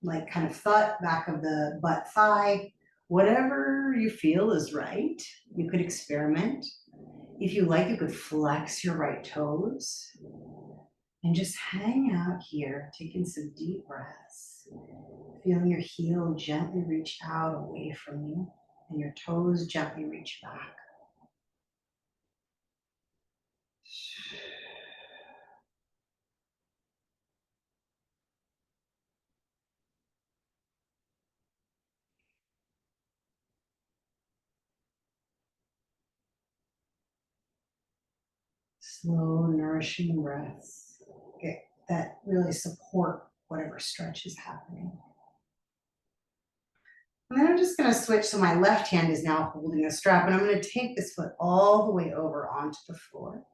like kind of back of the butt thigh, whatever you feel is right. You could experiment. If you like, you could flex your right toes and just hang out here, taking some deep breaths, feeling your heel gently reach out away from you and your toes gently reach back. Slow, nourishing breaths that really support whatever stretch is happening. And then I'm just going to switch, so my left hand is now holding the strap, and I'm going to take this foot all the way over onto the floor.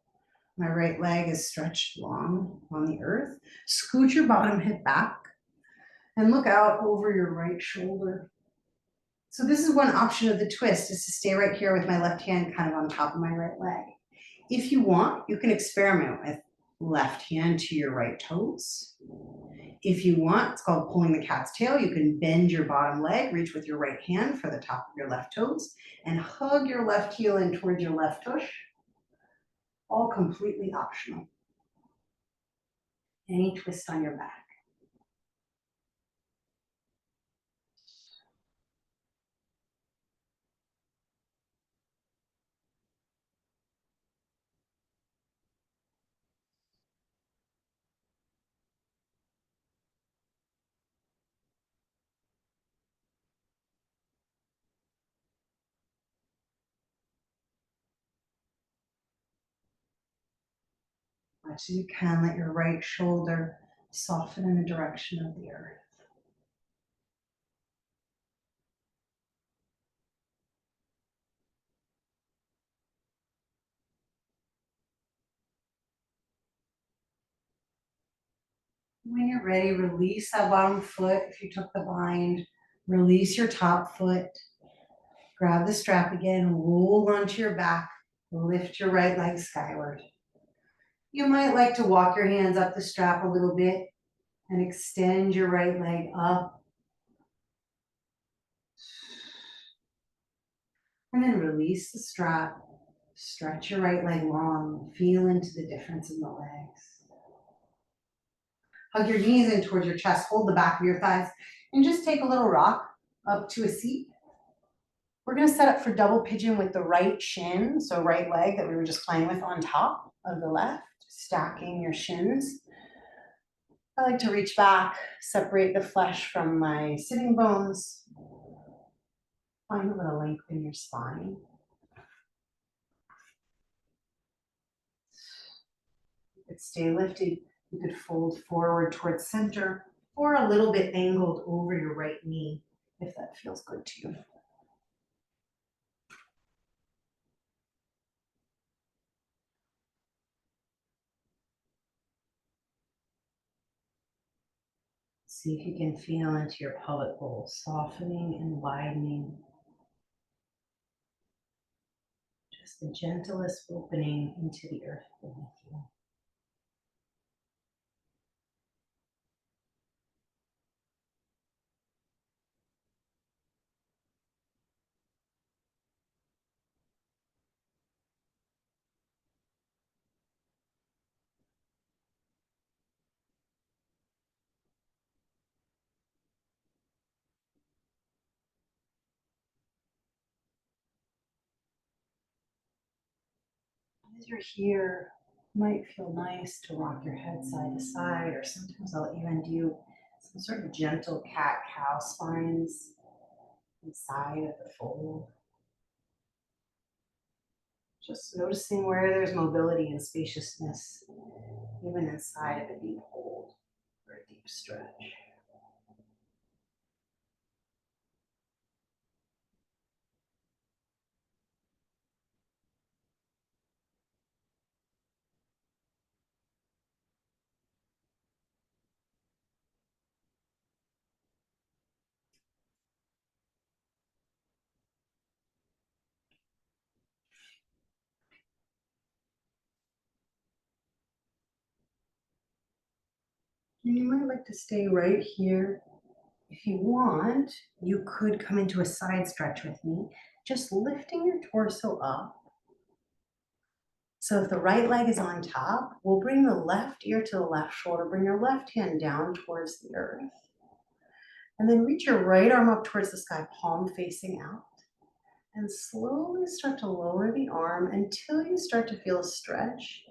My right leg is stretched long on the earth. Scoot your bottom hip back and look out over your right shoulder. So this is one option of the twist, is to stay right here with my left hand kind of on top of my right leg. If you want, you can experiment with left hand to your right toes. If you want, it's called pulling the cat's tail. You can bend your bottom leg, reach with your right hand for the top of your left toes, and hug your left heel in towards your left tush. All completely optional. Any twist on your back. Much as you can, let your right shoulder soften in the direction of the earth. When you're ready, release that bottom foot. If you took the bind, release your top foot. Grab the strap again, roll onto your back, lift your right leg skyward. You might like to walk your hands up the strap a little bit and extend your right leg up. And then release the strap, stretch your right leg long, feel into the difference in the legs. Hug your knees in towards your chest, hold the back of your thighs, and just take a little rock up to a seat. We're gonna set up for double pigeon with the right shin, so right leg that we were just playing with on top of the left, stacking your shins. I like to reach back, separate the flesh from my sitting bones. Find a little lengthen your spine. You could stay lifted. You could fold forward towards center or a little bit angled over your right knee if that feels good to you. See if you can feel into your pelvic bowl, softening and widening. Just the gentlest opening into the earth beneath you. As you're here, it might feel nice to rock your head side to side, or sometimes I'll even do some sort of gentle cat-cow spines inside of the fold. Just noticing where there's mobility and spaciousness, even inside of a deep hold or a deep stretch. And you might like to stay right here. If you want, you could come into a side stretch with me, just lifting your torso up. So if the right leg is on top, we'll bring the left ear to the left shoulder, bring your left hand down towards the earth. And then reach your right arm up towards the sky, palm facing out. And slowly start to lower the arm until you start to feel a stretch.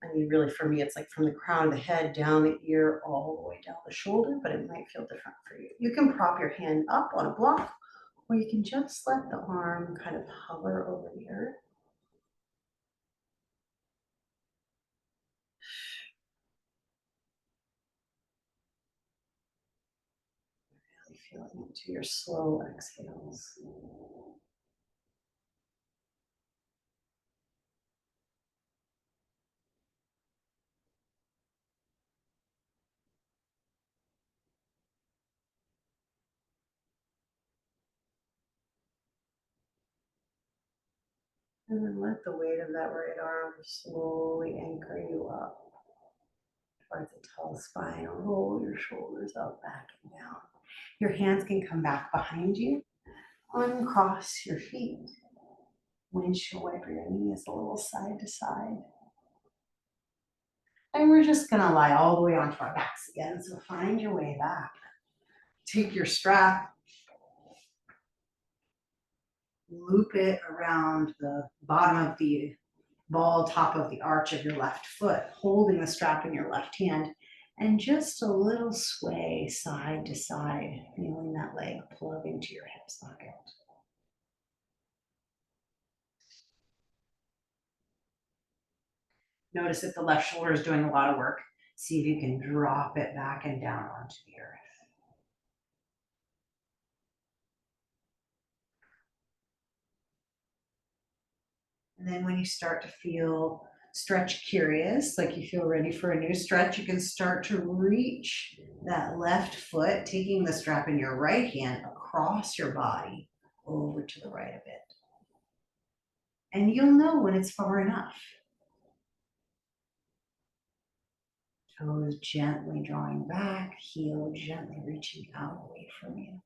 I mean, really, for me, it's like from the crown of the head, down the ear, all the way down the shoulder, but it might feel different for you. You can prop your hand up on a block, or you can just let the arm kind of hover over the earth. Really feeling into your slow exhales. And then let the weight of that right arm slowly anchor you up towards a tall spine. Roll your shoulders up, back and down. Your hands can come back behind you. Uncross your feet. Windshield wiper your knees a little side to side. And we're just gonna lie all the way onto our backs again. So find your way back. Take your strap, loop it around the bottom of the ball, top of the arch of your left foot, holding the strap in your left hand, and just a little sway side to side, feeling that leg plug into your hip socket. Notice if the left shoulder is doing a lot of work. See if you can drop it back and down onto the earth. And then when you start to feel stretch curious, like you feel ready for a new stretch, you can start to reach that left foot, taking the strap in your right hand across your body over to the right a bit. And you'll know when it's far enough. Toes gently drawing back, heel gently reaching out away from you.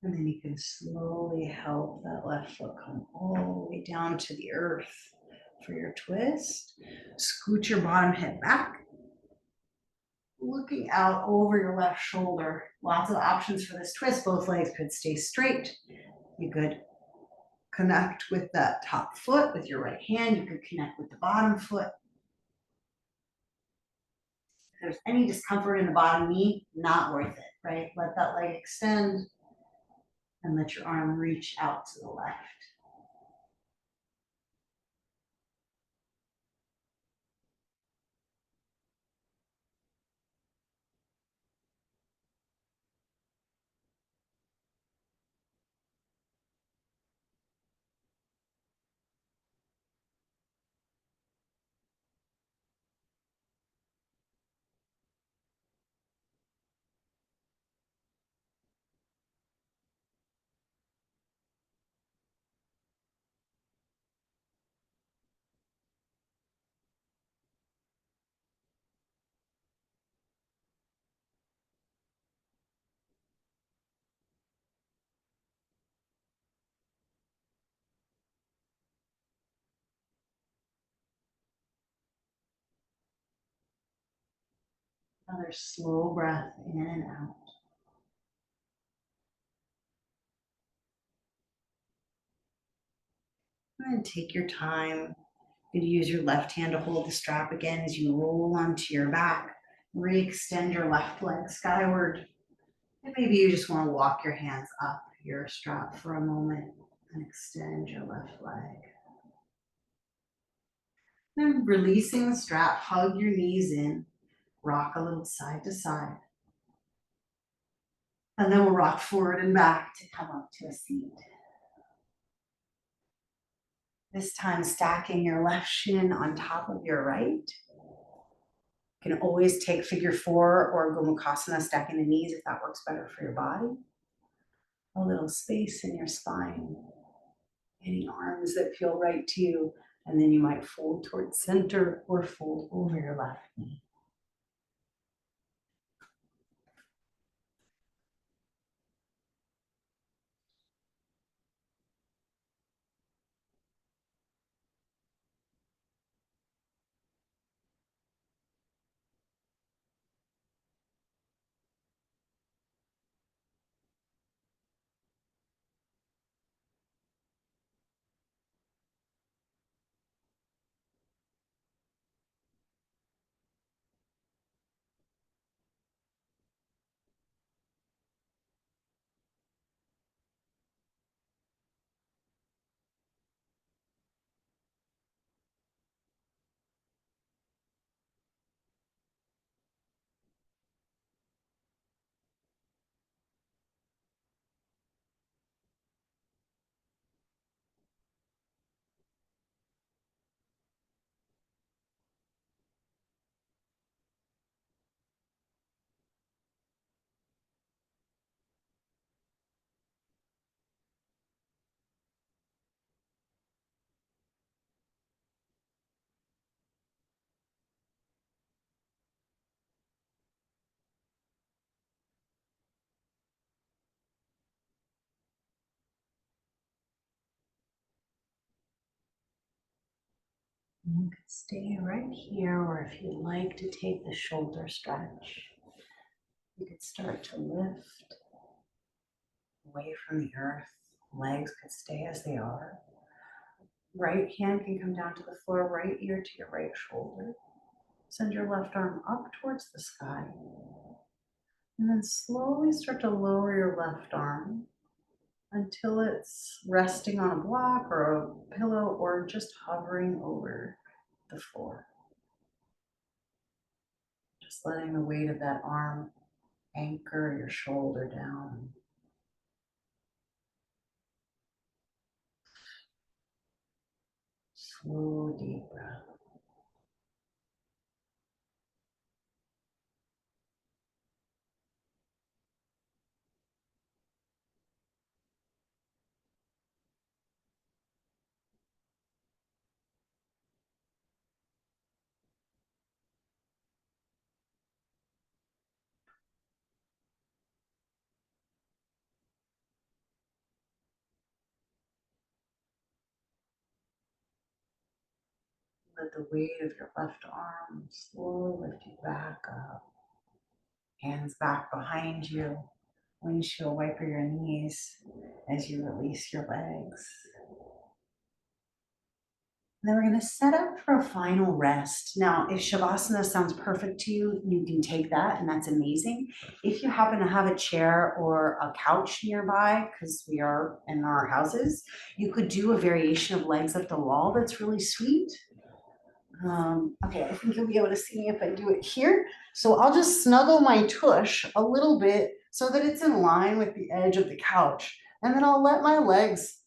And then you can slowly help that left foot come all the way down to the earth for your twist. Scoot your bottom hip back, looking out over your left shoulder. Lots of options for this twist. Both legs could stay straight. You could connect with that top foot with your right hand. You could connect with the bottom foot. If there's any discomfort in the bottom knee, not worth it, right? Let that leg extend and let your arm reach out to the left. Another slow breath in and out. And then take your time. You can use your left hand to hold the strap again as you roll onto your back. Re-extend your left leg skyward. And maybe you just want to walk your hands up your strap for a moment and extend your left leg. Then releasing the strap, hug your knees in, rock a little side to side. And then we'll rock forward and back to come up to a seat. This time stacking your left shin on top of your right. You can always take figure four or Gomukhasana, stacking the knees if that works better for your body. A little space in your spine. Any arms that feel right to you. And then you might fold towards center or fold over your left knee. You could stay right here, or if you'd like to take the shoulder stretch, you could start to lift away from the earth. Legs could stay as they are. Right hand can come down to the floor, right ear to your right shoulder. Send your left arm up towards the sky. And then slowly start to lower your left arm until it's resting on a block or a pillow or just hovering over the floor. Just letting the weight of that arm anchor your shoulder down. Slow, deep breath. Let the weight of your left arm slowly lift you back up. Hands back behind you. Windshield wiper your knees as you release your legs. Then we're going to set up for a final rest. Now, if Shavasana sounds perfect to you, you can take that, and that's amazing. If you happen to have a chair or a couch nearby, because we are in our houses, you could do a variation of legs up the wall that's really sweet. Okay, I think you'll be able to see me if I do it here. So I'll just snuggle my tush a little bit so that it's in line with the edge of the couch. And then I'll let my legs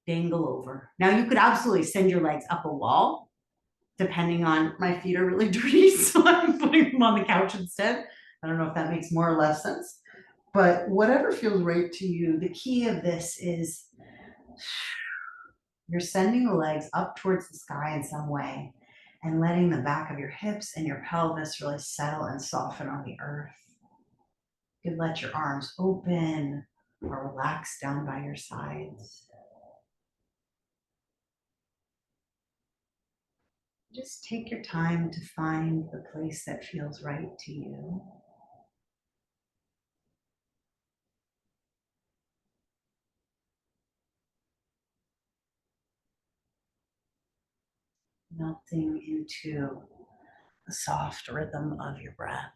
dangle over. Now you could absolutely send your legs up a wall, depending on, my feet are really dirty, so I'm putting them on the couch instead. I don't know if that makes more or less sense, but whatever feels right to you. The key of this is you're sending the legs up towards the sky in some way and letting the back of your hips and your pelvis really settle and soften on the earth. You could let your arms open or relax down by your sides. Just take your time to find the place that feels right to you. Melting into the soft rhythm of your breath.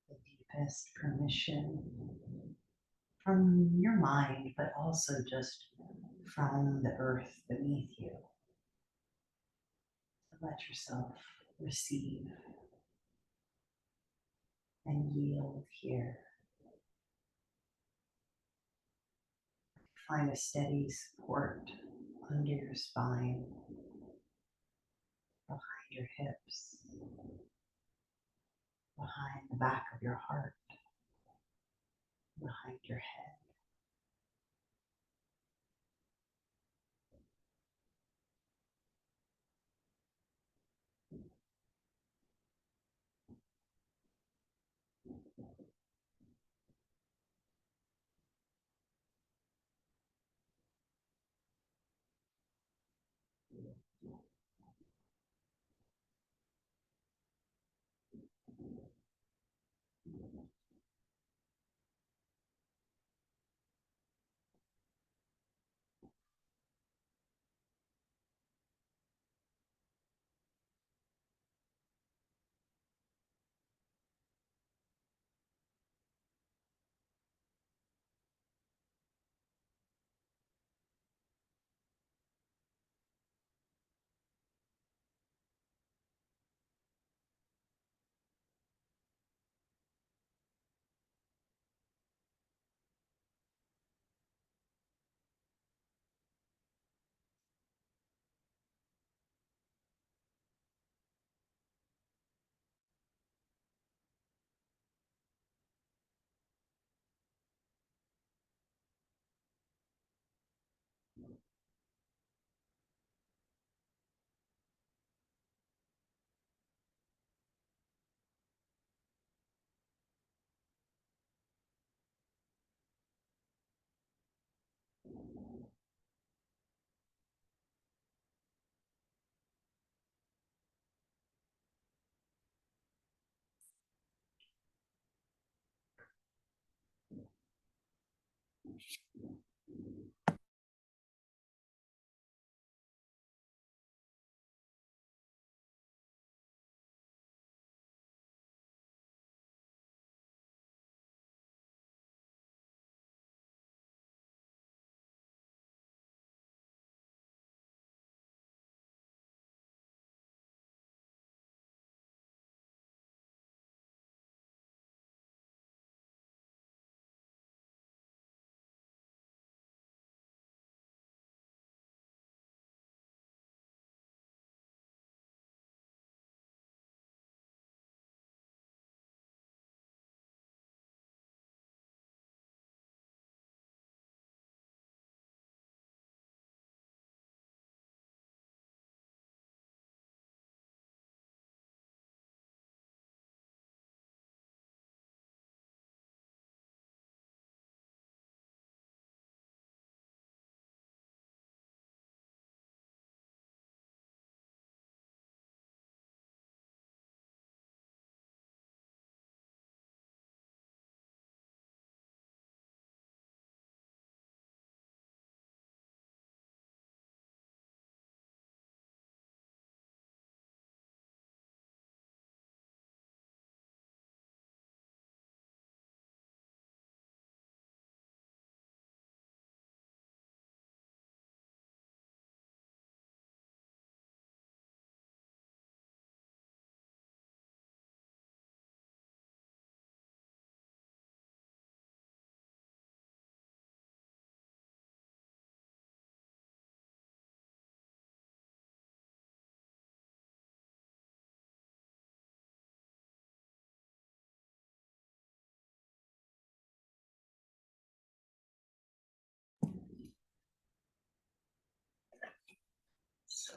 The deepest permission from your mind, but also just from the earth beneath you. Let yourself receive and yield here. Find a steady support under your spine, behind your hips, behind the back of your heart, behind your head.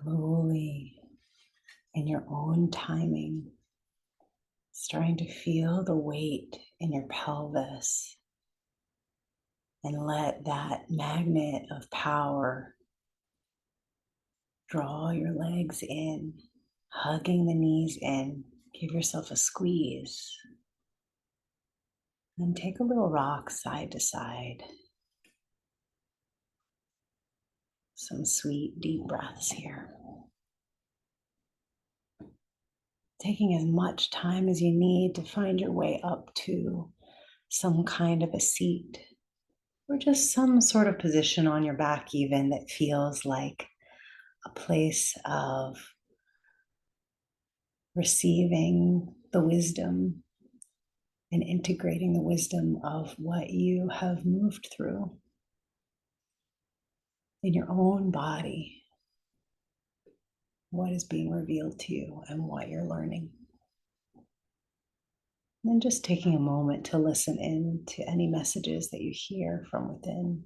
Slowly, in your own timing, starting to feel the weight in your pelvis, and let that magnet of power draw your legs in, hugging the knees in. Give yourself a squeeze. And take a little rock side to side. Some sweet, deep breaths here. Taking as much time as you need to find your way up to some kind of a seat, or just some sort of position on your back, even that feels like a place of receiving the wisdom and integrating the wisdom of what you have moved through in your own body, what is being revealed to you and what you're learning. And then just taking a moment to listen in to any messages that you hear from within.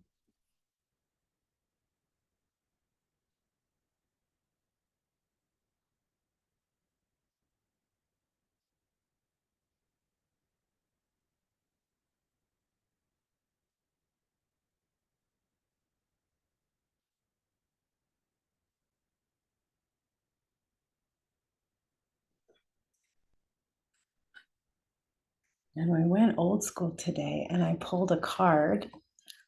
And I went old school today and I pulled a card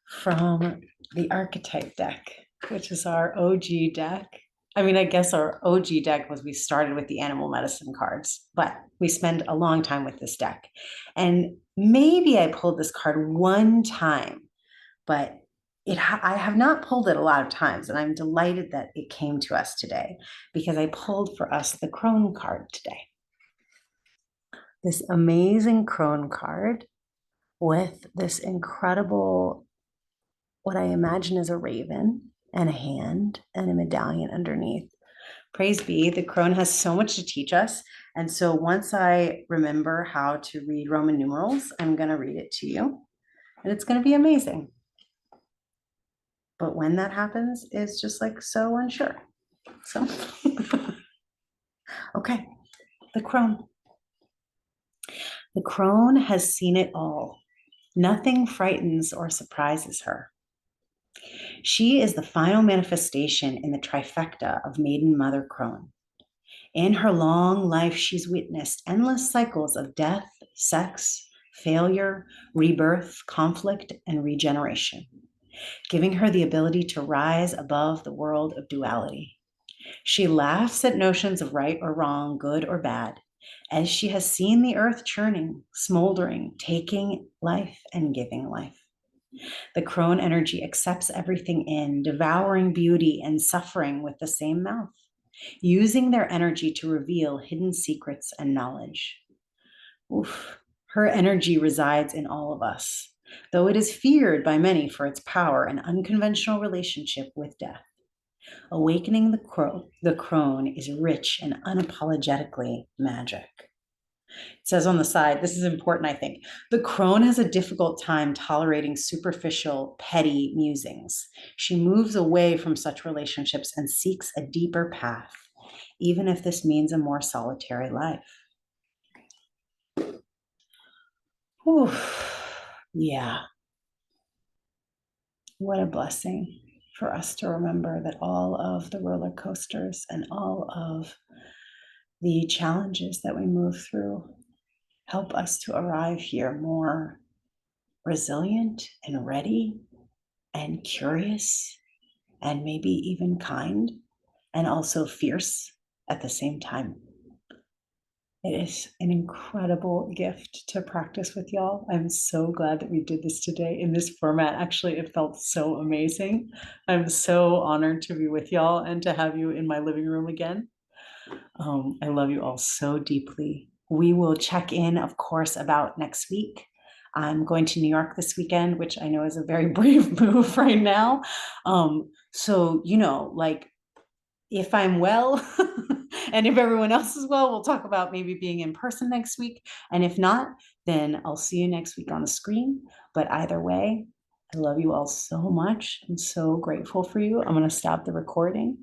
from the archetype deck, which is our OG deck. I mean, I guess our OG deck was we started with the animal medicine cards, but we spend a long time with this deck. And maybe I pulled this card one time, but I have not pulled it a lot of times. And I'm delighted that it came to us today because I pulled for us the crone card today. This amazing crone card with this incredible, what I imagine is a raven and a hand and a medallion underneath. Praise be, the crone has so much to teach us. And so once I remember how to read Roman numerals, I'm going to read it to you. And it's going to be amazing. But when that happens is just like so unsure. So, okay, the crone. The crone has seen it all. Nothing frightens or surprises her. She is the final manifestation in the trifecta of Maiden Mother Crone. In her long life, she's witnessed endless cycles of death, sex, failure, rebirth, conflict, and regeneration, giving her the ability to rise above the world of duality. She laughs at notions of right or wrong, good or bad, as she has seen the earth churning, smoldering, taking life and giving life. The crone energy accepts everything in, devouring beauty and suffering with the same mouth, using their energy to reveal hidden secrets and knowledge. Oof. Her energy resides in all of us, though it is feared by many for its power and unconventional relationship with death. Awakening the crone is rich and unapologetically magic. It says on the side, this is important, I think. The crone has a difficult time tolerating superficial, petty musings. She moves away from such relationships and seeks a deeper path, even if this means a more solitary life. Whew. Yeah. What a blessing for us to remember that all of the roller coasters and all of the challenges that we move through help us to arrive here more resilient and ready and curious and maybe even kind and also fierce at the same time. It is an incredible gift to practice with y'all. I'm so glad that we did this today in this format. Actually, it felt so amazing. I'm so honored to be with y'all and to have you in my living room again. I love you all so deeply. We will check in, of course, about next week. I'm going to New York this weekend, which I know is a very brave move right now. So, like if I'm well and if everyone else is well, we'll talk about maybe being in person next week. And if not, then I'll see you next week on the screen. But either way, I love you all so much. I'm so grateful for you. I'm going to stop the recording.